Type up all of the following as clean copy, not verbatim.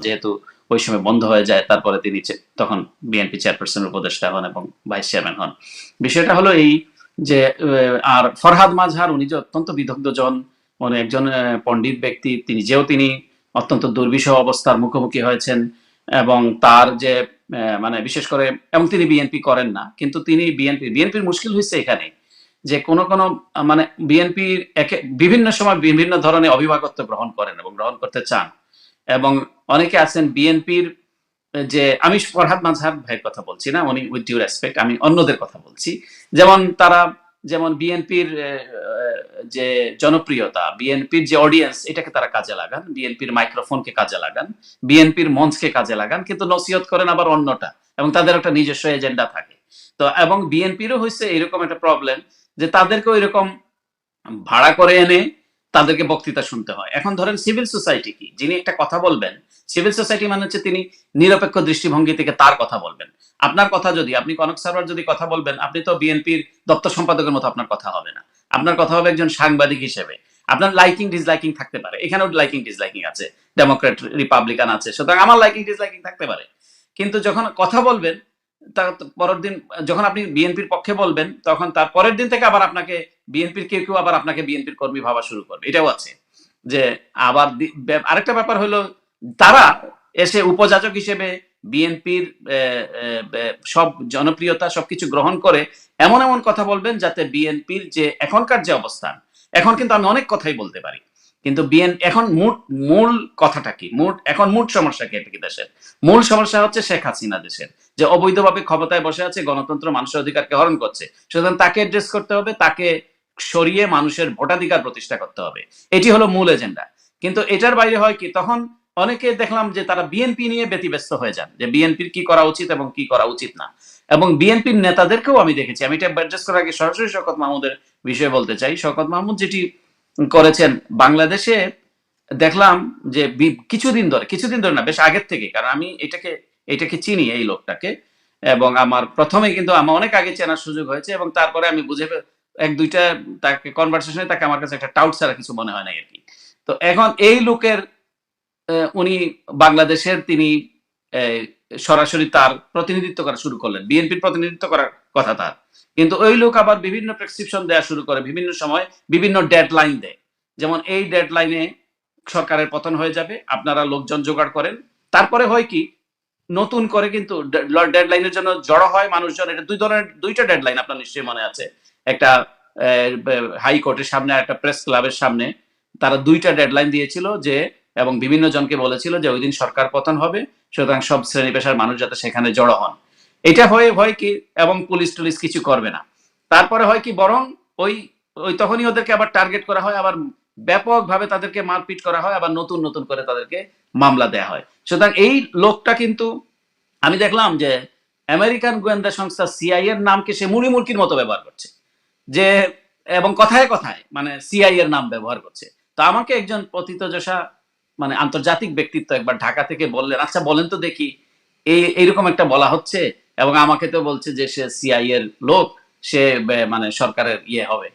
যেহেতু ওই সময় বন্ধ হয়ে যায়, তারপরে তিনি তখন বিএনপি চেয়ারপারসনের উপদেষ্টা হন এবং ভাইস চেয়ারম্যান হন। বিষয়টা হলো এই যে আর ফরহাদ মাজহার উনি যে অত্যন্ত বিদগ্ধজন, মানে একজন পণ্ডিত ব্যক্তি, তিনি অত্যন্ত দুর্বিষহ অবস্থার মুখোমুখি হয়েছেন এবং তার যে মানে বিশেষ করে, এবং তিনি বিএনপি করেন না, কিন্তু তিনি বিএনপির মুশকিল হয়েছে এখানে যে কোন মানে বিএনপির বিভিন্ন সময় বিভিন্ন ধরনের অভিভাবকত্ব গ্রহণ করেন এবং গ্রহণ করতে চান, এবং অনেকে আছেন বিএনপির যে, আমি ফরহাদ মাজহার ভাইয়ের কথা বলছি না, উনি উইথ ডিউ রেসপেক্ট, আমি অন্যদের কথা বলছি। যেমন বিএনপির যে জনপ্রিয়তা, বিএনপির যে অডিয়েন্স, এটাকে তারা কাজে লাগান, বিএনপির মাইক্রোফোনকে কাজে লাগান, বিএনপির মঞ্চকে কাজে লাগান, কিন্তু নসিহত করেন আবার অন্যটা, এবং তাদের একটা নিজস্ব এজেন্ডা থাকে। তো এবং বিএনপিরও হয়েছে এরকম একটা প্রবলেম যে তাদেরকে এরকম ভাড়া করে এনে তাদেরকে বক্তৃতা শুনতে হয়। এখন ধরেন সিভিল সোসাইটি কি, যিনি একটা কথা বলবেন, সিভিল সোসাইটি মানে হচ্ছে তিনি নিরপেক্ষ দৃষ্টিভঙ্গি থেকে তার কথা বলবেন। আপনার কথা যদি, আপনি কনক সারওয়ার যদি কথা বলবেন, আপনি তো বিএনপির দপ্তর সম্পাদকের মতো আপনার কথা হবে না, আপনার কথা হবে একজন সাংবাদিক হিসেবে। আপনার লাইকিং ডিসলাইকিং থাকতে পারে, এখানেও লাইকিং ডিসলাইকিং আছে, ডেমোক্রেট রিপাবলিকান আছে, সুতরাং আমার লাইকিং ডিসলাইকিং থাকতে পারে। কিন্তু যখন কথা বলবেন, তার পরের দিন যখন আপনি বিএনপির পক্ষে বলবেন, তখন তার পরের দিন থেকে আবার আপনাকে বিএনপির কেউ আবার আপনাকে বিএনপির কর্মী ভাবা শুরু করবে। এটাও আছে যে আবার আরেকটা ব্যাপার হলো, তারা এসে উপযাচক হিসেবে বিএনপির সব জনপ্রিয়তা সবকিছু গ্রহণ করে এমন এমন কথা বলবেন যাতে বিএনপির যে এখনকার যে অবস্থান, এখন কিন্তু আমি অনেক কথাই বলতে পারি, কিন্তু এখন মূল কথাটা কি, এখন মূল সমস্যা কি, এটা কি দেশের মূল সমস্যা হচ্ছে শেখ হাসিনা দেশের যে অবৈধভাবে ক্ষমতায় বসে আছে, গণতন্ত্র মানুষের অধিকারকে হরণ করছে, সুতরাং তাকে অ্যাড্রেস করতে হবে, তাকে সরিয়ে মানুষের ভোটাধিকার প্রতিষ্ঠা করতে হবে, এটি হলো মূল এজেন্ডা। কিন্তু এটার বাইরে হয় কি, তখন অনেকে দেখলাম যে তারা বিএনপি নিয়ে ব্যতিব্যস্ত হয়ে যান, যে বিএনপির কি করা উচিত এবং কি করা উচিত না। এবং বিএনপির নেতাদেরকেও আমি দেখেছি, আমি এটা অ্যাড্রেস করার আগে সরাসরি শওকত মাহমুদের বিষয়ে বলতে চাই। শওকত মাহমুদ যেটি করেছেন বাংলাদেশে, দেখলাম যে কিছুদিন ধরে না, বেশ আগের থেকে, কারণ আমি এটাকে চিনি এই লোকটাকে, এবং আমার প্রথমে কিন্তু আমার অনেক আগে চেনার সুযোগ হয়েছে, এবং তারপরে আমি বুঝে এক দুইটা তাকে কনভারসেশনে তাকে আমার কাছে একটা টাউট ছাড়া কিছু মনে হয় না আর কি। তো এখন এই লোকের উনি বাংলাদেশের তিনি সরাসরি তার প্রতিনিধিত্ব করা শুরু করলেন, বিএনপির প্রতিনিধিত্ব করার কথা তার, কিন্তু ওই লোক আবার বিভিন্ন প্রেসক্রিপশন দেওয়া শুরু করে, বিভিন্ন সময় বিভিন্ন ডেডলাইন দেয়, যেমন এই ডেডলাইনে সরকারের পতন হয়ে যাবে, আপনারা লোকজন জোগাড় করেন। তারপরে হয় কি, নতুন করে কিন্তু ডেডলাইনের জন্য জড়ো হয় মানুষজন। এটা দুইটা ডেডলাইন আপনার নিশ্চয়ই মনে আছে, একটা হাইকোর্টের সামনে আর একটা প্রেস ক্লাবের সামনে, তারা দুইটা ডেডলাইন দিয়েছিল যে, এবং বিভিন্ন জনকে বলেছিল যে ওই দিন সরকার পতন হবে, সুতরাং সব শ্রেণী পেশার মানুষ যাতে সেখানে জড়ো হন। এটা হয় কি, এবং পুলিশ টুলিশ কিছু করবে না। তারপরে হয় কি, বরং ওই ওই তখনই ওদেরকে আবার টার্গেট করা হয়, আবার ব্যাপকভাবে তাদেরকে মারপিট করা হয়, আবার নতুন নতুন করে তাদেরকে মামলা দেয়া হয়। সুতরাং এই লোকটা কিন্তু আমি দেখলাম যে আমেরিকান গোয়েন্দা সংস্থা সিআই এর নামকে সে মুড়ি মুরকির মতো ব্যবহার করছে, যে এবং কথায় কথায় মানে সিআই এর নাম ব্যবহার করছে। তো আমাকে একজন পতিতযশা মানে আন্তর্জাতিক ব্যক্তিত্ব একবার ঢাকা থেকে বললেন, আচ্ছা বলেন তো দেখি, এইরকম একটা বলা হচ্ছে, এবং আমাকে তো বলছে যে সে সিআই এর লোক, সে মানে সরকারের হবে,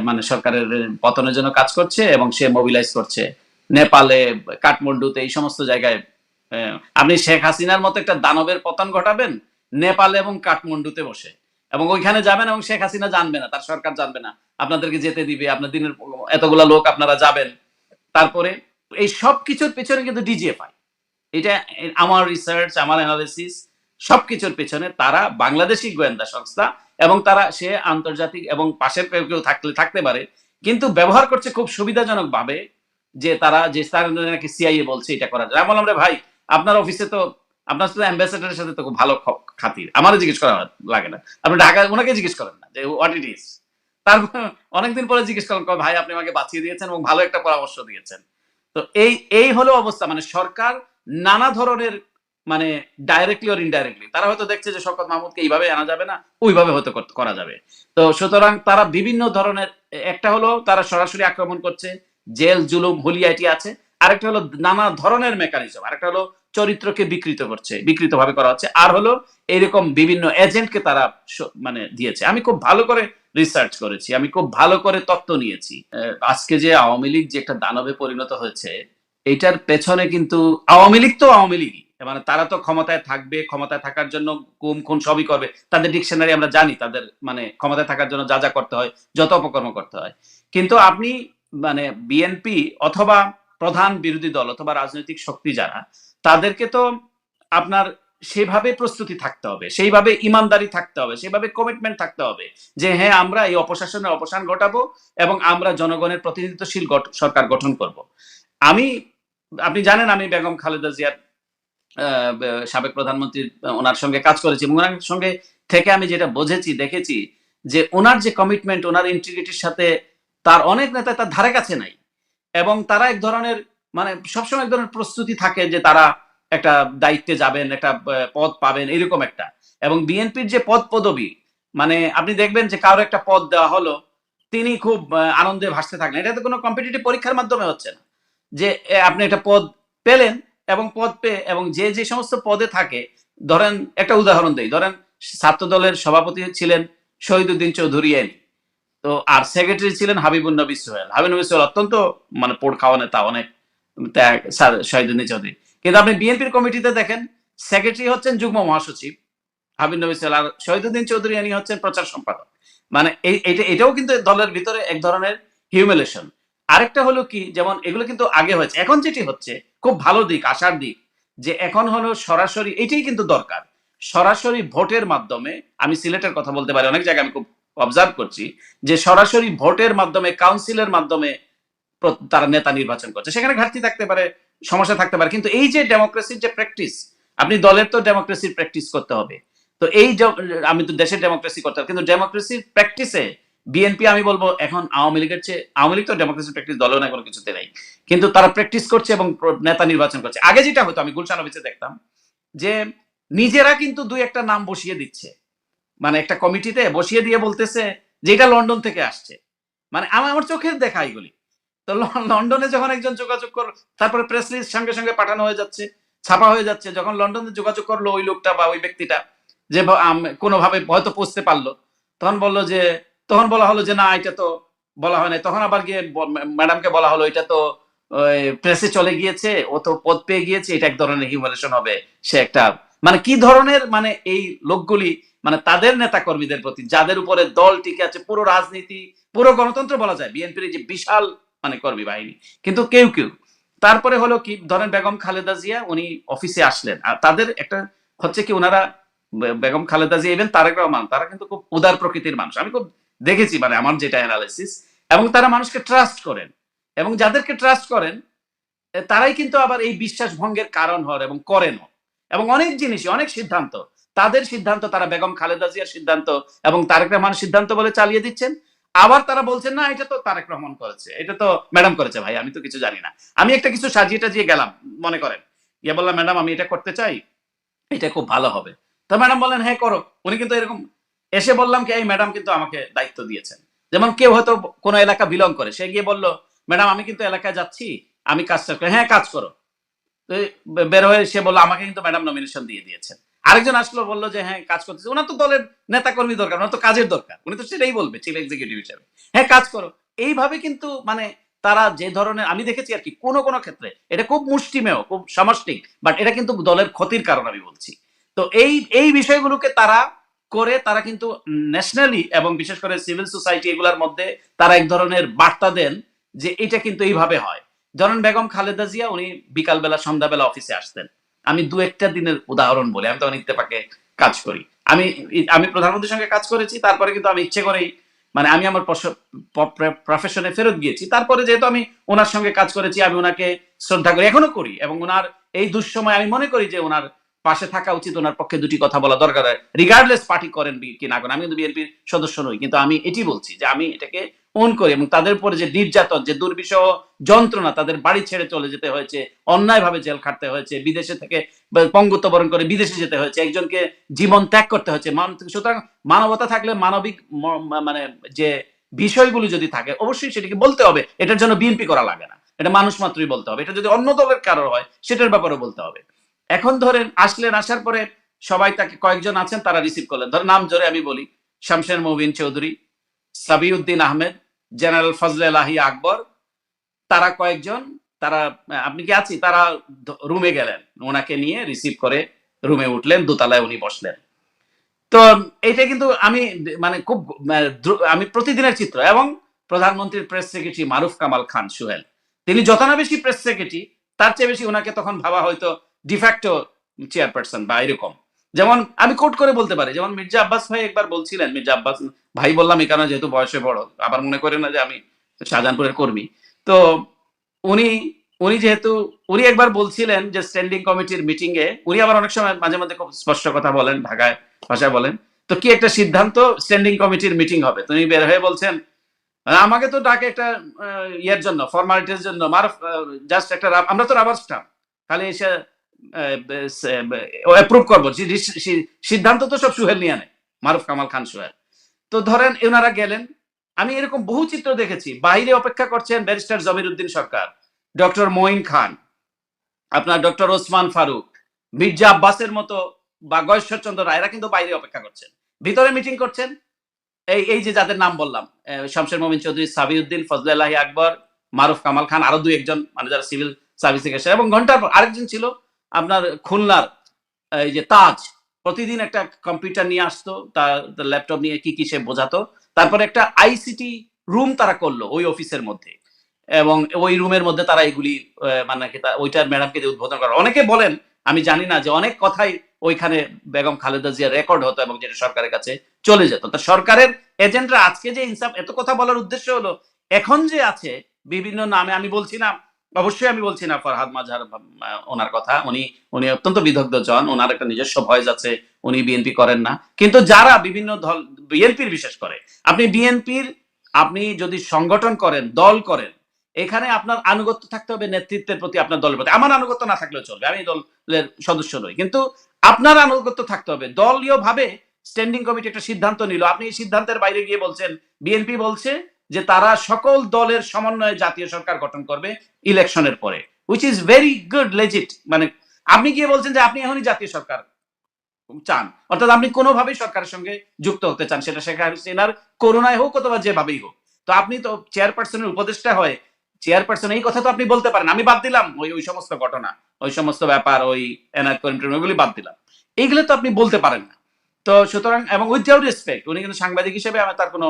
মানে সরকারের পতনের জন্য কাজ করছে, এবং সে মোবিলাইজ করছে নেপালে, কাঠমান্ডুতে, এই সমস্ত জায়গায়। আপনি শেখ হাসিনার মতো একটা দানবের পতন ঘটাবেন নেপালে এবং কাঠমান্ডুতে বসে, এবং ওইখানে যাবেন, এবং শেখ হাসিনা জানবে না, তার সরকার জানবে না, আপনাদেরকে যেতে দিবে, আপনার দিনের এতগুলা লোক আপনারা যাবেন। তারপরে এই সব কিছুর পেছনে কিন্তু ডিজিএফআই, এটা আমার রিসার্চ, আমার অ্যানালিসিস, সবকিছুর পেছনে তারা বাংলাদেশি গোয়েন্দা সংস্থা, এবং তারা সে আন্তর্জাতিক, এবং পাশের কেউ থাকতে পারে, কিন্তু ব্যবহার করছে খুব সুবিধাজনক ভাবে, যে তারা নাকি সিআইএ বলছে এটা করা যায়। আমি বললাম, রে ভাই, আপনার অফিসে তো আপনার সাথে অ্যাম্বাসেডারের সাথে তো খুব ভালো খাতির, আমারও জিজ্ঞেস করা লাগে না, আপনি ঢাকা ওনাকে জিজ্ঞেস করেন না যে হোয়াট ইট ইজ। তারপর অনেকদিন পরে জিজ্ঞেস করেন, ভাই আপনি আমাকে বাঁচিয়ে দিয়েছেন এবং ভালো একটা পরামর্শ দিয়েছেন। তো এই হলো অবস্থা, মানে সরকার নানা ধরনের, মানে ডাইরেক্টলি অর ইনডাইরেক্টলি তারা হয়তো দেখছে যে শওকত মাহমুদকে এইভাবে আনা যাবে না, ওইভাবে হয়তো করা যাবে। তো সুতরাং তারা বিভিন্ন ধরনের, একটা হলো তারা সরাসরি আক্রমণ করছে, জেল জুলুম হুলিয়াটি আছে, আরেকটা হলো নানা ধরনের মেকানিজম, আরেকটা হলো চরিত্রকে বিকৃত ভাবে করা হচ্ছে, আর হলো এরকম বিভিন্ন এজেন্টকে তারা মানে দিয়েছে। আমি খুব ভালো করে রিসার্চ করেছি, আমি খুব ভালো করে তথ্য নিয়েছি। আজকে যে আওয়ামী লীগ যে একটা দানবে পরিণত হয়েছে, এটার পেছনে কিন্তু আওয়ামী লীগ তো আওয়ামী লীগই, মানে তারা তো ক্ষমতায় থাকবে, ক্ষমতায় থাকার জন্য গুম খুন সবই করবে, তাদের ডিকশনারি আমরা জানি, তাদের মানে ক্ষমতায় থাকার জন্য যা যা করতে হয়, যত অপকর্ম করতে হয়। কিন্তু আপনি মানে বিএনপি অথবা প্রধান বিরোধী দল অথবা রাজনৈতিক শক্তি যারা, তাদেরকে তো আপনার সেভাবে প্রস্তুতি থাকতে হবে, সেইভাবে ইমানদারি থাকতে হবে, সেভাবে কমিটমেন্ট থাকতে হবে যে হ্যাঁ আমরা এই অপশাসনের অবসান ঘটাবো এবং আমরা জনগণের প্রতিনিধিত্বশীল সরকার গঠন করব। আমি আপনি জানেন আমি বেগম খালেদা জিয়ার সাবেক প্রধানমন্ত্রী, ওনার সঙ্গে কাজ করেছি এবং ওনার সঙ্গে থেকে আমি যেটা বুঝেছি দেখেছি যে ওনার যে কমিটমেন্ট, ওনার ইন্টিগ্রিটির সাথে তার অনেক নেতা তার ধারে কাছে নাই, এবং তারা এক ধরনের মানে সবসময় এক ধরনের প্রস্তুতি থাকে যে তারা একটা দায়িত্বে যাবেন, একটা পদ পাবেন, এরকম একটা। এবং বিএনপির যে পদ পদবি, মানে আপনি দেখবেন যে কারো একটা পদ দেওয়া হলো, তিনি খুব আনন্দে ভাসতে থাকলেন। এটা তো কোনো কম্পিটিটিভ পরীক্ষার মাধ্যমে হচ্ছে না যে আপনি একটা পদ পেলেন এবং পদ পেয়ে এবং যে যে সমস্ত পদে থাকে, ধরেন একটা উদাহরণ দেই, ধরেন ছাত্র দলের সভাপতি ছিলেন শহীদুদ্দিন চৌধুরী এনি, তো আর সেক্রেটারি ছিলেন হাবিবুন নবী সোহেল। হাবিবুন নবী সোহেল অত্যন্ত মানে পোড় খাওয়া নেতা, অনেক শহীদুদ্দিন চৌধুরী। কিন্তু আপনি বিএনপির কমিটিতে দেখেন সেক্রেটারি হচ্ছেন যুগ্ম মহাসচিব হাবিব নবী সোহেল, আর শহীদুদ্দিন চৌধুরী ইনি হচ্ছেন প্রচার সম্পাদক। মানে এটাও কিন্তু দলের ভিতরে এক ধরনের হিউমিলেশন। আরেকটা হলো কি, যেমন এগুলো কিন্তু আগে হয়েছে, এখন যেটি হচ্ছে খুব ভালো দিক, আশার দিক, যে এখন হলো সরাসরি, এটাই কিন্তু দরকার, সরাসরি ভোটের মাধ্যমে, আমি সিলেটের কথা বলতে পারি, অনেক জায়গায় আমি খুব অবজার্ভ করছি যে সরাসরি ভোটের মাধ্যমে, কাউন্সিলের মাধ্যমে তারা নেতা নির্বাচন করছে। সেখানে ঘাটতি থাকতে পারে, সমস্যা থাকতে পারে, কিন্তু এই যে ডেমোক্রেসির যে প্র্যাকটিস, আপনি দলের তো ডেমোক্রেসির প্র্যাকটিস করতে হবে, তো এই আমি তো দেশের ডেমোক্রেসি করতে হবে, কিন্তু ডেমোক্রেসির প্র্যাকটিসে বিএনপি আমি বলবো এখন আওয়ামী লীগের চেয়ে, আওয়ামী লীগ তো ডেমোক্রেসি প্র্যাকটিস দলেও না কোনো কিছুতে নেই, কিন্তু তারা প্র্যাকটিস করছে এবং নেতা নির্বাচন করছে। আগে যেটা হতো আমি গুলশান অফিসে দেখতাম যে নিজেরা কিন্তু দুই একটা নাম বসিয়ে দিচ্ছে, মানে একটা কমিটিতে বসিয়ে দিয়ে বলতেছে যে এটা লন্ডন থেকে আসছে, মানে আমার চোখের দেখা এগুলি। তো লন্ডনে যখন একজন যোগাযোগ করলো, তারপরে প্রেস রিলিজ সঙ্গে সঙ্গে পাঠানো হয়ে যাচ্ছে, ছাপা হয়ে যাচ্ছে, যখন লন্ডনে যোগাযোগ করলো ওই লোকটা বা ওই ব্যক্তিটা, যে কোনোভাবে হয়তো পৌঁছতে পারলো, তখন বললো যে, তখন বলা হলো যে না এটা তো বলা হয় না, তখন আবার গিয়ে ম্যাডামকে বলা হলো এটা তো প্রেসে চলে গিয়েছে, ও তো পদ পেয়ে গিয়েছে, এটা এক ধরনের হিউমিলেশন হবে। সে একটা মানে কি ধরনের মানে এই লোকগুলি মানে তাদের নেতা কর্মীদের প্রতি, যাদের উপরে দল টিকে আছে, পুরো রাজনীতি, পুরো গণতন্ত্র বলা যায় বিএনপির যে বিশাল মানে কর্মী বাহিনী, কিন্তু কেউ কেউ তারপরে হলো কি, ধরেন বেগম খালেদা জিয়া উনি অফিসে আসলেন, আর তাদের একটা হচ্ছে কি, ওনারা বেগম খালেদা জিয়া ইভেন তারেক রহমান, তারা কিন্তু খুব উদার প্রকৃতির মানুষ, আমি খুব দেখেছি, মানে আমার যেটা অ্যানালাইসিস, এবং তারা মানুষকে ট্রাস্ট করেন, এবং যাদেরকে ট্রাস্ট করেন তারাই কিন্তু আবার এই বিশ্বাস ভঙ্গের কারণ হন এবং করেনও, এবং অনেক জিনিসই, অনেক সিদ্ধান্ত, তাদের সিদ্ধান্ত তারা বেগম খালেদা জিয়ার সিদ্ধান্ত এবং তারেক রহমানের সিদ্ধান্ত বলে চালিয়ে দিচ্ছেন। আবার তারা বলছেন না এটা তো তারেক রহমান করেছে, এটা তো ম্যাডাম করেছে, ভাই আমি তো কিছু জানি না, আমি একটা কিছু সাজিয়ে টাজিয়ে গেলাম, মনে করেন ইয়ে বললাম ম্যাডাম আমি এটা করতে চাই, এটা খুব ভালো হবে, তো ম্যাডাম বললেন হ্যাঁ করো। উনি কিন্তু এরকম এসে বললাম কি এই ম্যাডাম কিন্তু আমাকে দায়িত্ব দিয়েছেন, যেমন কেউ হয়তো কোনো এলাকা বিলং করে, সে গিয়ে বলল ম্যাডাম আমি কিন্তু এলাকায় যাচ্ছি, আমি কাজটা করি, হ্যাঁ কাজ করো। তো বের হয়ে সে বললো আমাকে কিন্তু ম্যাডাম নমিনেশন দিয়ে দিয়েছেন। আরেকজন আসলো বললো যে হ্যাঁ কাজ করতেছে, ওনার তো দলের নেতা কর্মী দরকার, ওনার তো কাজের দরকার, উনি তো সেটাই বলবে চিফ এক্সিকিউটিভ হিসেবে, হ্যাঁ কাজ করো। এইভাবে কিন্তু মানে তারা যে ধরনের আমি দেখেছি আর কি, কোন কোন ক্ষেত্রে এটা খুব মুষ্টিমেয়, খুব সামষ্টিক, বাট এটা কিন্তু দলের ক্ষতির কারণ আমি বলছি। তো এই এই বিষয়গুলোকে তারা করে, তারা কিন্তু ন্যাশনালি এবং বিশেষ করে সিভিল সোসাইটি এগুলোর মধ্যে তারা এক ধরনের বার্তা দেন যে এটা কিন্তু এইভাবে হয়। ধরেন বেগম খালেদা জিয়া উনি বিকালবেলা সন্ধ্যাবেলা অফিসে আসতেন, আমি দু একটা দিনের উদাহরণ বলি, আমি তখন ইত্তেফাকে কাজ করি, আমি আমি প্রধানমন্ত্রীর সঙ্গে কাজ করেছি, তারপরে কিন্তু আমি ইচ্ছে করেই মানে আমি আমার প্রফেশনে ফেরত গিয়েছি, তারপরে যেহেতু আমি ওনার সঙ্গে কাজ করেছি আমি ওনাকে শ্রদ্ধা করি, এখনো করি, এবং ওনার এই দুঃসময় আমি মনে করি যে ওনার পাশে থাকা উচিত, ওনার পক্ষে দুটি কথা বলা দরকার, রিগার্ডলেস পার্টি করেন কি না করেন, আমি কিন্তু বিএনপির সদস্য নই, কিন্তু আমি এটি বলছি যে আমি এটাকে অন করি, এবং তাদের উপরে যে নির্যাতন, যে দুর্বিষহ যন্ত্রণা, তাদের বাড়ি ছেড়ে চলে যেতে হয়েছে, অন্যায়ভাবে জেল খাটতে হয়েছে, বিদেশে থেকে পঙ্গুত্ব বরণ করে বিদেশে যেতে হয়েছে, একজনকে জীবন ত্যাগ করতে হয়েছে, সুতরাং মানবতা থাকলে মানবিক মানে যে বিষয়গুলো যদি থাকে অবশ্যই সেটাকে বলতে হবে, এটার জন্য বিএনপি করা লাগে না, এটা মানুষ মাত্রই বলতে হবে, এটা যদি অন্য দলের কারো হয় সেটার ব্যাপারে বলতে হবে। এখন ধরেন আসলেন, আসার পরে সবাই তাকে, কয়েকজন আছেন তারা রিসিভ করলেন, ধরেন নাম জোরে আমি বলি, শামশের মবিন চৌধুরী, সাবিউদ্দিন আহমেদ, জেনারেল ফজলে লাহি আকবর, তারা কয়েকজন তারা আপনি কি আছি, তারা রুমে গেলেন, ওনাকে নিয়ে রিসিভ করে রুমে উঠলেন, দোতলায় উনি বসলেন। তো এইটা কিন্তু আমি মানে খুব আমি প্রতিদিনের চিত্র। এবং প্রধানমন্ত্রীর প্রেস সেক্রেটারি মারুফ কামাল খান সোহেল, তিনি যত না বেশি প্রেস সেক্রেটারি, তার চেয়ে বেশি ওনাকে তখন ভাবা হয়তো ডিফ্যাক্টো চেয়ারপারসন বা এরকম। যেমন আমি কোট করে বলতে পারি, যেমন মির্জা আব্বাস ভাই একবার বলছিলেন, মির্জা আব্বাস ভাই বললাম এই কারণে যেহেতু বয়সে বড়, আবার মনে করেন না যে আমি শাহজাহানপুরের কর্মী। তো উনি উনি যেহেতু উনি একবার বলছিলেন যে স্ট্যান্ডিং কমিটির মিটিং এ, উনি আবার অনেক সময় মাঝে মধ্যে খুব স্পষ্ট কথা বলেন, ঢাকায় ভাষায় বলেন। তো কি একটা সিদ্ধান্ত, স্ট্যান্ডিং কমিটির মিটিং হবে, তুমি বের হয়ে বলছেন আমাকে তো ডাকে একটা ইয়ের জন্য, ফর্মালিটির জন্য, মারুফ জাস্ট একটা আমরা তো রাবার স্টাম্প, খালি এসে অ্যাপ্রুভ করবো, সিদ্ধান্ত তো সব সুহেল নিয়ে নেয়, মারুফ কামাল খান সোহেল। তো ধরেন এনারা গেলেন, আমি এরকম বহু চিত্র দেখেছি, বাইরে অপেক্ষা করছেন ব্যারিস্টার জমির উদ্দিন সরকার, ডক্টর মঈন খান, আপনার ডক্টর ওসমান ফারুক, মির্জা আব্বাসের মতো বা গয়েশ্বর চন্দ্র রায়, এরা কিন্তু বাইরে অপেক্ষা করছেন, ভিতরে মিটিং করছেন এই এই যে যাদের নাম বললাম, শমশের মোমিন চৌধুরী, সাবিউদ্দিন, ফজলাল্লাহি আকবর, মারুফ কামাল খান, আরো দুই একজন মানে যারা সিভিল সার্ভিসে গেছে। এবং ঘন্টার পর আরেকজন ছিল আপনার খুলনার এই যে তাজ, প্রতিদিন একটা কম্পিউটার নিয়ে আসতো, তার ল্যাপটপ নিয়ে কি কি সে বোঝাতো। তারপরে একটা আইসিটি রুম তারা করলো ওই অফিসের মধ্যে, এবং ওই রুমের মধ্যে তারা এগুলি মানে কি ওইটার ম্যাডামকে দিয়ে উদ্বোধন করা। অনেকে বলেন, আমি জানি না, যে অনেক কথাই ওইখানে বেগম খালেদা জিয়া রেকর্ড হতো এবং যেটা সরকারের কাছে চলে যেত। তো সরকারের এজেন্টরা আজকে যে ইনসাফ এত কথা বলার উদ্দেশ্য হলো, এখন যে আছে বিভিন্ন নামে, আমি বলছি না, অবশ্যই আমি বলছি না ফরহাদ মাঝহার ওনার কথা, উনি উনি অত্যন্ত বিদগ্ধ জন, ওনার একটা নিজস্ব ভয়েস আছে, উনি বিএনপি করেন না। কিন্তু যারা বিভিন্ন দল, বিএনপির বিশেষ করে, আপনি বিএনপির আপনি যদি সংগঠন করেন, দল করেন, এখানে আপনার আনুগত্য থাকতে হবে নেতৃত্বের প্রতি, আপনার দলের প্রতি। আমার আনুগত্য না থাকলেও চলবে, আমি দলের সদস্য নই, কিন্তু আপনার আনুগত্য থাকতে হবে। দলীয় ভাবে স্ট্যান্ডিং কমিটি একটা সিদ্ধান্ত নিল, আপনি এই সিদ্ধান্তের বাইরে গিয়ে বলছেন, বিএনপি বলছে যে তারা সকল দলের সমন্বয়ে জাতীয় সরকার গঠন করবে ইলেকশনের পরে, which is very good, legit. মানে আপনি গিয়ে বলছেন যে আপনি এখনই জাতীয় সরকার চান, অর্থাৎ আপনি কোনোভাবেই সরকারের সঙ্গে যুক্ত হতে চান, সেটা শেখ হাসিনার করোনায় হোক অথবা যেভাবেই হোক। তো আপনি তো চেয়ারপারসনের উপদেষ্টা হয়, চেয়ারপারসন এই কথা তো আপনি বলতে পারেন, আমি বাদ দিলাম ওই ওই সমস্ত ঘটনা, ওই সমস্ত ব্যাপার, ওই এনায়েত করিম টরিম, ওইগুলি বাদ দিলাম, এইগুলো তো আপনি বলতে পারেন না। তো সুতরাং, এবং উইথআউট রেসপেক্ট, উনি কিন্তু সাংবাদিক হিসেবে আমার তার কোনো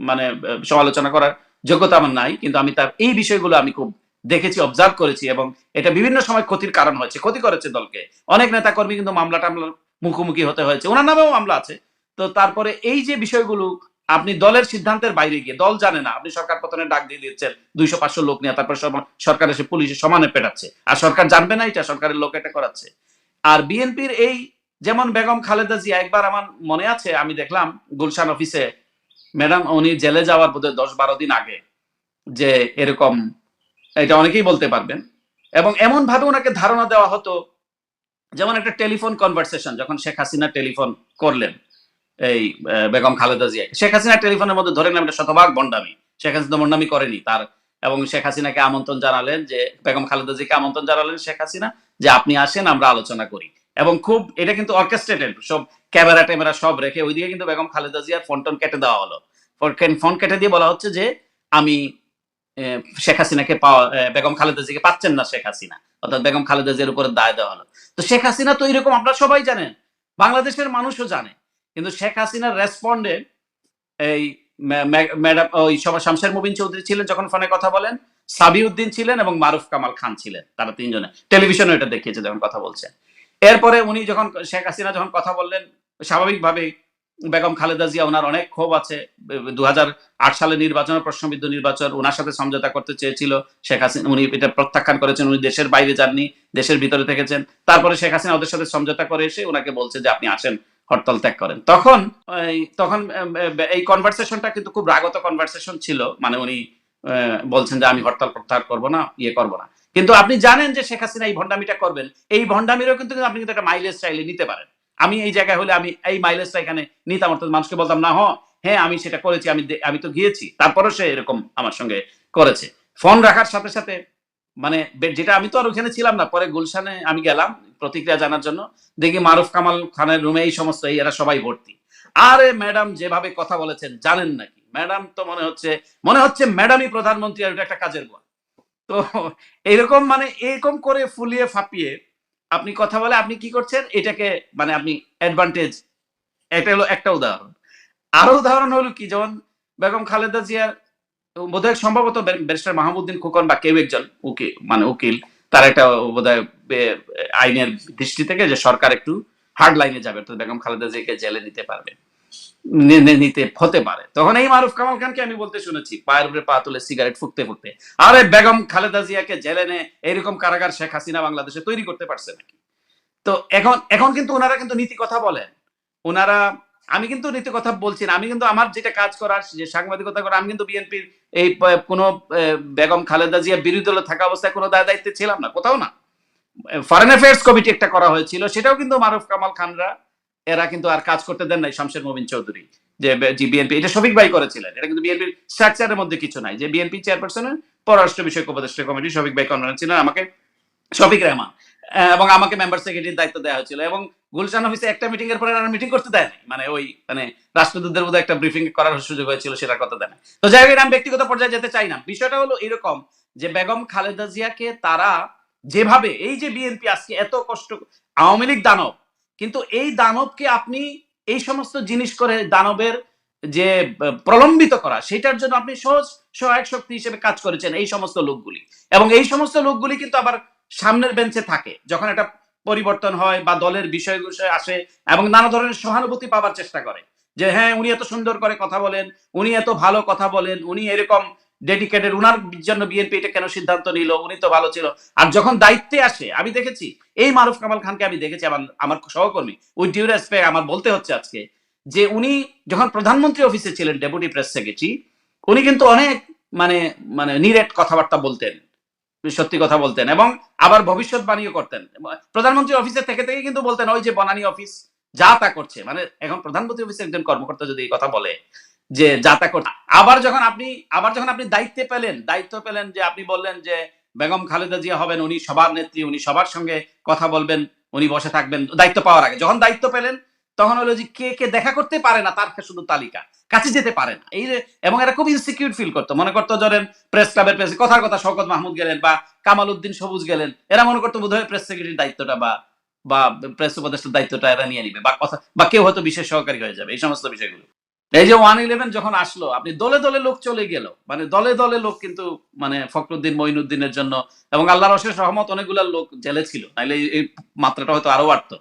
মানে সমালোচনা করার যোগ্যতা আমার নাই, কিন্তু আমি তার এই বিষয়গুলো আমি খুব দেখেছি, অবজার্ভ করেছি, এবং এটা বিভিন্ন সময় ক্ষতির কারণ হয়েছে, ক্ষতি করেছে দলকে। অনেক নেতা কর্মী কিন্তু মামলা টামলার মুখোমুখি হতে হয়েছে, ওনার নামেও মামলা আছে। তো তারপরে এই যে বিষয়গুলো, আপনি দলের সিদ্ধান্তের বাইরে গিয়ে, দল জানে না, আপনি সরকার পতনের ডাক দিয়ে দিচ্ছেন 200-500 লোক নিয়ে, তারপর সরকার এসে পুলিশের সমানে পেটাচ্ছে, আর সরকার জানবে না এটা, সরকারের লোক এটা করাচ্ছে। আর বিএনপির এই, যেমন বেগম খালেদা জিয়া, একবার আমার মনে আছে আমি দেখলাম গুলশান অফিসে ম্যাডাম, উনি জেলে যাওয়ার বোধহয় 10-12 দিন আগে, যে এরকম, এটা অনেকেই বলতে পারবেন, এবং এমন ভাবে ওনাকে ধারণা দেওয়া হতো, যেমন একটা টেলিফোন কনভারসেশন যখন শেখ হাসিনা টেলিফোন করলেন এই বেগম খালেদা জিয়া, শেখ হাসিনা টেলিফোনের মধ্যে ধরে নিলাম এটা শতভাগ ভণ্ডামি, শেখ হাসিনা ভণ্ডামি করেনি তার। এবং শেখ হাসিনাকে আমন্ত্রণ জানালেন, যে বেগম খালেদা জিয়াকে আমন্ত্রণ জানালেন শেখ হাসিনা, যে আপনি আসেন, আমরা আলোচনা করি। এবং খুব এটা কিন্তু অর্কেস্ট্রেটেড, সব ক্যামেরা ট্যামেরা সব রেখে ওইদিকে কিন্তু বেগম খালেদা জিয়ার ফোন টোন কেটে দেওয়া হলো। ফোন কেটে দিয়ে বলা হচ্ছে যে আমি শেখ হাসিনাকে পাওয়া, বেগম খালেদা জিয়াকে পাচ্ছেন না শেখ হাসিনা, অর্থাৎ বেগম খালেদা জিয়ার উপরে দায় দেওয়া হলো। তো শেখ হাসিনা তো এরকম, আপনারা সবাই জানেন, বাংলাদেশের মানুষও জানে, কিন্তু শেখ হাসিনার রেসপন্ডে এই ম্যাডাম, ওই সবার শামশের মুবিন চৌধুরী ছিলেন যখন ফোনে কথা বলেন, সাবিউদ্দিন ছিলেন এবং মারুফ কামাল খান ছিলেন, তারা তিনজনে টেলিভিশনে এটা দেখিয়েছে যখন কথা বলছেন। এরপরে উনি যখন, শেখ হাসিনা যখন কথা বললেন, স্বাভাবিকভাবেই বেগম খালেদা জিয়া, ওনার অনেক ক্ষোভ আছে, 2008 সালে নির্বাচনের, প্রশ্নবিদ্ধ নির্বাচন, ওনার সাথে সমঝোতা করতে চেয়েছিল শেখ হাসিনা, উনি এটা প্রত্যাখ্যান করেছেন, উনি দেশের বাইরে যাননি, দেশের ভিতরে থেকেছেন। তারপরে শেখ হাসিনা ওদের সাথে সমঝোতা করে এসে ওনাকে বলছে যে আপনি আসেন, হরতাল ত্যাগ করেন। তখন তখন এই কনভারসেশনটা কিন্তু খুব রাগত কনভারসেশন ছিল, মানে উনি বলছেন যে আমি হরতাল প্রত্যাহার করবো না, ইয়ে করবো না। কিন্তু আপনি জানেন যে শেখ হাসিনা এই ভণ্ডামিটা করবেন, এই ভণ্ডামিরও কিন্তু আপনি কিন্তু একটা মাইলেজ চাইলে নিতে পারেন। আমি এই জায়গায় হলে আমি এই মাইলেজটা এখানে নিতাম, অর্থাৎ মানুষকে বলতাম না হ্যাঁ আমি সেটা করেছি, আমি তো গিয়েছি, তারপরও সে এরকম আমার সঙ্গে করেছে। ফোন রাখার সাথে সাথে মানে যেটা, আমি তো আর ওখানে ছিলাম না, পরে গুলশানে আমি গেলাম প্রতিক্রিয়া জানার জন্য, দেখি মারুফ কামাল খানের রুমে এই সমস্ত এরা সবাই ভর্তি। আরে ম্যাডাম যেভাবে কথা বলেছেন জানেন নাকি, ম্যাডাম তো মনে হচ্ছে ম্যাডামই প্রধানমন্ত্রী, আর এটা একটা কাজের গোয়া। তো এরকম মানে এরকম করে ফুলিয়ে ফাঁপিয়ে আপনি কথা বলে আপনি কি করছেন এটাকে মানে আপনি অ্যাডভান্টেজ, এটা হলো একটা উদাহরণ। আরো উদাহরণ হলো কি যেমন বেগম খালেদা জিয়ার বোধহয় সম্ভবত ব্যারিস্টার মাহমুদউদ্দিন খোকন বা কেউ একজন উকিল মানে উকিল তার একটা বোধহয় আইনের দৃষ্টি থেকে যে সরকার একটু হার্ড লাইনে যাবে তো বেগম খালেদা জিয়াকে জেলে নিতে পারবে নিতে হতে পারে, তখন এই মারুফ কামাল খানকে আমি বলতে শুনেছি পায়ের উপরে পা তুলে সিগারেট ফুঁকতে ফুঁকতে, আরে বেগম খালেদা জিয়াকে জেলে নে এরকম কারাগার শেখ হাসিনা বাংলাদেশে তৈরি করতে পারছে নাকি? তো এখন এখন কিন্তু ওনারা কিন্তু নীতি কথা বলেন, ওনারা আমি কিন্তু নীতি কথা বলছি না, আমি কিন্তু আমার যেটা কাজ করার যে সাংবাদিকতা করা আমি কিন্তু বিএনপির এই কোনো বেগম খালেদা জিয়া বিরোধী দলে থাকা অবস্থায় কোনো দায় দায়িত্বে ছিলাম না, কোথাও না। ফরেন অ্যাফেয়ার্স কমিটি একটা করা হয়েছিল, সেটাও কিন্তু মারুফ কামাল খানরা এরা কিন্তু আর কাজ করতে দেন নাই শামশের মোবিন চৌধুরী যে বিএনপি, এটা শফিক ভাই করেছিলেন, এটা কিন্তু বিএনপির স্ট্রাকচারের মধ্যে কিছু নাই যে বিএনপি চেয়ারপারসনের পররাষ্ট্র বিষয়ক উপদেষ্টা কমিটি শফিক ভাই কনভেনর ছিলেন, আমাকে শফিক রহমান এবং আমাকে মেম্বার সেক্রেটারির দায়িত্ব দেওয়া হয়েছিল এবং গুলশান অফিসে একটা মিটিং এর পরে আর মিটিং করতে দেয় নাই, মানে ওই মানে রাষ্ট্রদূতদের মধ্যে একটা ব্রিফিং করার সুযোগ হয়েছিল সেটার কথা দেয় না। তো যাই হোক আমি ব্যক্তিগত পর্যায়ে যেতে চাই না, বিষয়টা হলো এরকম যে বেগম খালেদা জিয়াকে তারা যেভাবে এই যে বিএনপি আজকে এত কষ্ট, আওয়ামী লীগ দানব, কিন্তু এই দানবকে আপনি এই সমস্ত জিনিস করে দানবের যে প্রলম্বিত করা সেটার জন্য আপনি সহজ সহায়ক শক্তি হিসেবে কাজ করেছেন এই সমস্ত লোকগুলি, এবং এই সমস্ত লোকগুলি কিন্তু আবার সামনের বেঞ্চে থাকে যখন একটা পরিবর্তন হয় বা দলের বিষয় আসে এবং নানা ধরনের সহানুভূতি পাবার চেষ্টা করে যে হ্যাঁ উনি এত সুন্দর করে কথা বলেন, উনি এত ভালো কথা বলেন, উনি এরকম ডেডিকেটেড, উনার জন্য বিএনপি এটা কেন সিদ্ধান্ত নিল, উনি তো ভালো ছিল। আর যখন দায়িত্বে আসে আমি দেখেছি এই মারুফ কামাল খানকে আমি দেখেছি আমার আমার সহকর্মী উইথ ডিউ রেসপেক্ট আমার বলতে হচ্ছে আজকে যে উনি যখন প্রধানমন্ত্রী অফিসে ছিলেন ডেপুটি প্রেস সেক্রেটারি উনি কিন্তু অনেক মানে মানে নিরেট কথাবার্তা বলতেন, সত্যি কথা বলতেন এবং আবার ভবিষ্যৎবাণীও করতেন। প্রধানমন্ত্রী অফিসে থেকে থেকে কিন্তু বলতেন ওই যে বনানী অফিস যা তা করছে, মানে এখন প্রধানমন্ত্রী অফিসে একজন কর্মকর্তা যদি এই কথা বলে যে যা তা করছে, আবার যখন আপনি দায়িত্ব পেলেন যে আপনি বললেন যে বেগম খালেদা জিয়া হবেন উনি সবার নেত্রী, উনি সবার সঙ্গে কথা বলবেন, উনি বসে থাকবেন দায়িত্ব পাওয়ার আগে, যখন দায়িত্ব পেলেন তখন হলো যে কে কে দেখা করতে পারে না তার শুধু তালিকা, কাছে যেতে পারে না এই যে, এবং এরা খুব ইনসিকিউর ফিল করতো, মনে করতো ধরেন প্রেস ক্লাবের প্রেস কথার কথা শওকত মাহমুদ গেলেন বা কামাল উদ্দিন সবুজ গেলেন, এরা মনে করতো বোধহয় প্রেস সেক্রেটারির দায়িত্বটা বা প্রেস উপদেষ্টার দায়িত্বটা এরা নিয়ে নিবে বা কথা বা কেউ হয়তো বিশেষ সহকারী হয়ে যাবে এই সমস্ত বিষয়গুলো। এই যে 111 যখন আসলো আপনি দলে দলে লোক চলে গেল, মানে দলে দলে লোক কিন্তু মানে ফখরুদ্দিন মঈনুদ্দিনের জন্য, এবং আল্লাহর অশেষ রহমত অনেকগুলা লোক জেলে ছিল, নাইলে এই মাত্রাটা হয়তো আরো বাড়তো।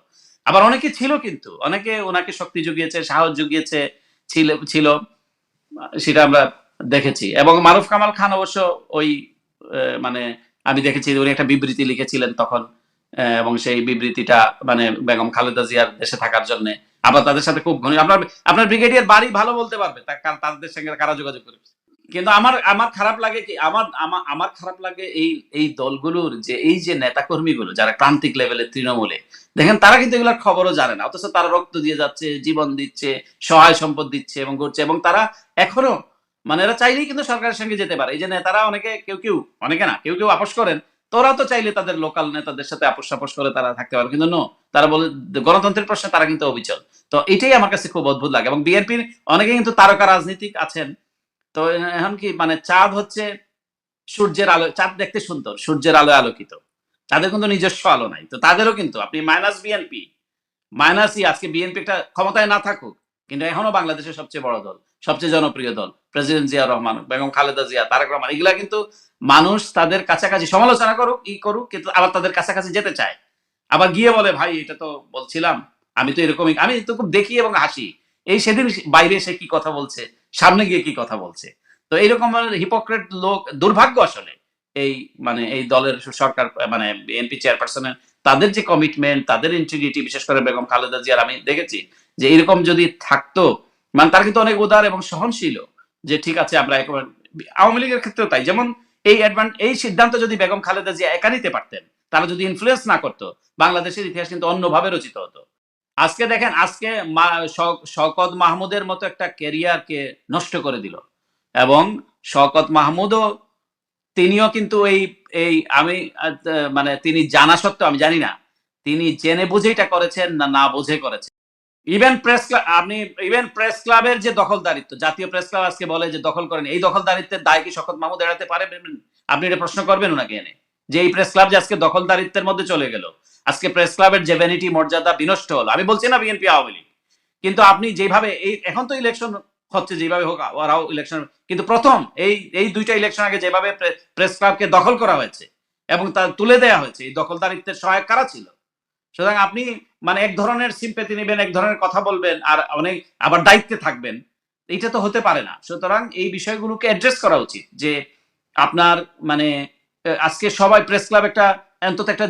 আবার অনেকে ছিল কিন্তু অনেকে ওনাকে শক্তি জুগিয়েছে, সাহস জুগিয়েছে, ছিল সেটা আমরা দেখেছি। এবং মারুফ কামাল খান অবশ্য ওই মানে আমি দেখেছি উনি একটা বিবৃতি লিখেছিলেন তখন, এবং সেই বিবৃতিটা মানে বেগম খালেদা জিয়ার দেশে থাকার জন্য আবার তাদের সাথে খুব ঘনিষ্ঠ, আপনার ব্রিগেডিয়ার বাড়ি ভালো বলতে পারবে তাদের সঙ্গে কারা যোগাযোগ করে। কিন্তু আমার আমার খারাপ লাগে কি আমার খারাপ লাগে এই এই দলগুলোর যে এই যে নেতাকর্মীগুলো যারা প্রান্তিক লেভেলে তৃণমূলে দেখেন তারা কিন্তু এগুলোর খবরও জানে না, অথচ তারা রক্ত দিয়ে যাচ্ছে, জীবন দিচ্ছে, সহায় সম্পদ দিচ্ছে এবং করছে, এবং তারা এখনো মানে এরা চাইলেই কিন্তু সরকারের সঙ্গে যেতে পারে। এই যে নেতারা অনেকে কেউ অনেকে না কেউ আপোষ করেন, তোরাও তো চাইলে তাদের লোকাল নেতাদের সাথে আপোষ সাপোষ করে তারা থাকতে পারে, কিন্তু নো, তারা বলে গণতন্ত্রের প্রশ্নে তারা কিন্তু অবিচল। তো এটাই আমার কাছে খুব অদ্ভুত লাগে। এবং বিএনপির অনেকে কিন্তু তারকা রাজনীতিক আছেন, তো এখন কি মানে চাঁদ হচ্ছে সূর্যের আলো, চাঁদ দেখতে সুন্দর, সূর্যের আলো আলোকিত, তাদের কিন্তু নিজস্ব আলো নাই, তো তাদেরও কিন্তু আপনি মাইনাস বিএনপি মাইনাসই আজকে বিএনপি একটা ক্ষমতায় না থাকুক কিন্তু এখনো বাংলাদেশের সবচেয়ে বড় দল, সবচেয়ে জনপ্রিয় দল, প্রেসিডেন্ট জিয়া রহমান, বেগম খালেদা জিয়া, তারেক রহমান, এগুলা কিন্তু মানুষ তাদের কাছাকাছি সমালোচনা করুক কিন্তু আবার তাদের কাছাকাছি যেতে চায়, আবার গিয়ে বলে ভাই এটা তো বলছিলাম, আমি তো এরকমই, আমি তো খুব দেখি এবং হাসি এই সেদিন বাইরে এসে কি কথা বলছে, সামনে গিয়ে কি কথা বলছে। তো এইরকম হিপোক্রেট লোক দুর্ভাগ্য আসলে এই মানে এই দলের সরকার মানে বিএনপি চেয়ারপারসনের তাদের যে কমিটমেন্ট, তাদের ইন্টিগ্রিটি, বিশেষ করে বেগম খালেদা জিয়ার আমি দেখেছি যে এরকম যদি থাকতো, মানে তার কিন্তু অনেক উদার এবং সহনশীল, যে ঠিক আছে আমরা এখন আওয়ামী লীগের ক্ষেত্রেও তাই, যেমন এই সিদ্ধান্ত যদি বেগম খালেদা জিয়া একা নিতে পারতেন, তারা যদি ইনফ্লুয়েন্স না করতো, বাংলাদেশের ইতিহাস কিন্তু অন্যভাবে রচিত হতো। আজকে দেখেন আজকে শওকত মাহমুদের মতো একটা ক্যারিয়ারকে নষ্ট করে দিল, এবং শওকত মাহমুদও তিনিও কিন্তু এই এই আমি মানে তিনি জানা সত্ত্বেও আমি জানি না তিনি জেনে বুঝে এটা করেছেন না না বুঝে করেছেন। ইভেন প্রেস ক্লাবের যে দখলদারিত্ব, জাতীয় প্রেস ক্লাব আজকে বলে যে দখল করেন, এই দখলদারিত্বের দায় কি শওকত মাহমুদ এড়াতে পারে? আপনি এটা প্রশ্ন করবেন ওনাকে এনে, যে এই প্রেস ক্লাব যে আজকে দখলদারিত্বের মধ্যে চলে গেল, আজকে প্রেস ক্লাবের যে ভ্যানিটি মর্যাদা বিনষ্ট হলো। আমি বলছি না বিএনপি আওয়ামী লীগ, কিন্তু আপনি যেভাবে এই এখন তো ইলেকশন হচ্ছে, যেভাবে হোক ওরাও ইলেকশন, কিন্তু প্রথম এই দুইটা ইলেকশন আগে যেভাবে প্রেস ক্লাবকে দখল করা হয়েছে এবং তা তুলে দেওয়া হয়েছে, এই দখলদারিত্বের সহায়ক কারা ছিল? সুতরাং আপনি মানে এক ধরনের সিম্পেথি নেবেন, এক ধরনের কথা বলবেন, আর অনেক আবার দায়িত্বে থাকবেন, এটা তো হতে পারে না। সুতরাং এই বিষয়গুলোকে অ্যাড্রেস করা উচিত যে আপনার মানে আজকে সবাই প্রেস ক্লাব একটা অন্তত একটা